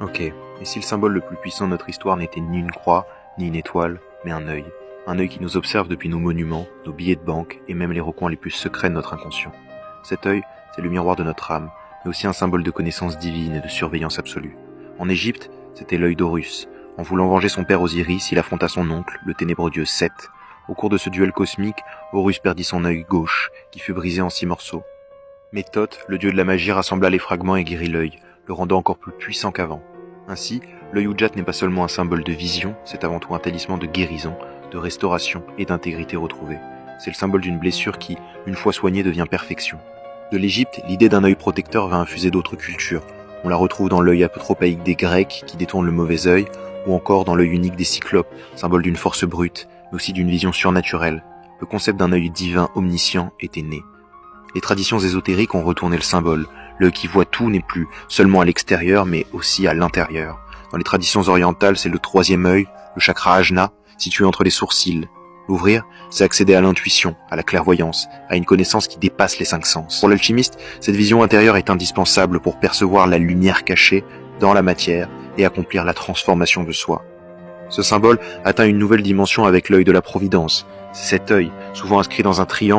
Ok, et si le symbole le plus puissant de notre histoire n'était ni une croix, ni une étoile, mais un œil. Un œil qui nous observe depuis nos monuments, nos billets de banque et même les recoins les plus secrets de notre inconscient. Cet œil, c'est le miroir de notre âme, mais aussi un symbole de connaissance divine et de surveillance absolue. En Égypte, c'était l'œil d'Horus. En voulant venger son père Osiris, il affronta son oncle, le ténébreux dieu Seth. Au cours de ce duel cosmique, Horus perdit son œil gauche, qui fut brisé en 6 morceaux. Mais Thoth, le dieu de la magie, rassembla les fragments et guérit l'œil, le rendant encore plus puissant qu'avant. Ainsi, l'œil Udjat n'est pas seulement un symbole de vision, c'est avant tout un talisman de guérison, de restauration et d'intégrité retrouvée. C'est le symbole d'une blessure qui, une fois soignée, devient perfection. De l'Égypte, l'idée d'un œil protecteur va infuser d'autres cultures. On la retrouve dans l'œil apotropaïque des Grecs, qui détourne le mauvais œil, ou encore dans l'œil unique des Cyclopes, symbole d'une force brute, mais aussi d'une vision surnaturelle. Le concept d'un œil divin omniscient était né. Les traditions ésotériques ont retourné le symbole. L'œil qui voit tout n'est plus seulement à l'extérieur, mais aussi à l'intérieur. Dans les traditions orientales, c'est le 3e œil, le chakra Ajna, situé entre les sourcils. L'ouvrir, c'est accéder à l'intuition, à la clairvoyance, à une connaissance qui dépasse les 5 sens. Pour l'alchimiste, cette vision intérieure est indispensable pour percevoir la lumière cachée dans la matière et accomplir la transformation de soi. Ce symbole atteint une nouvelle dimension avec l'œil de la providence. C'est cet œil, souvent inscrit dans un triangle,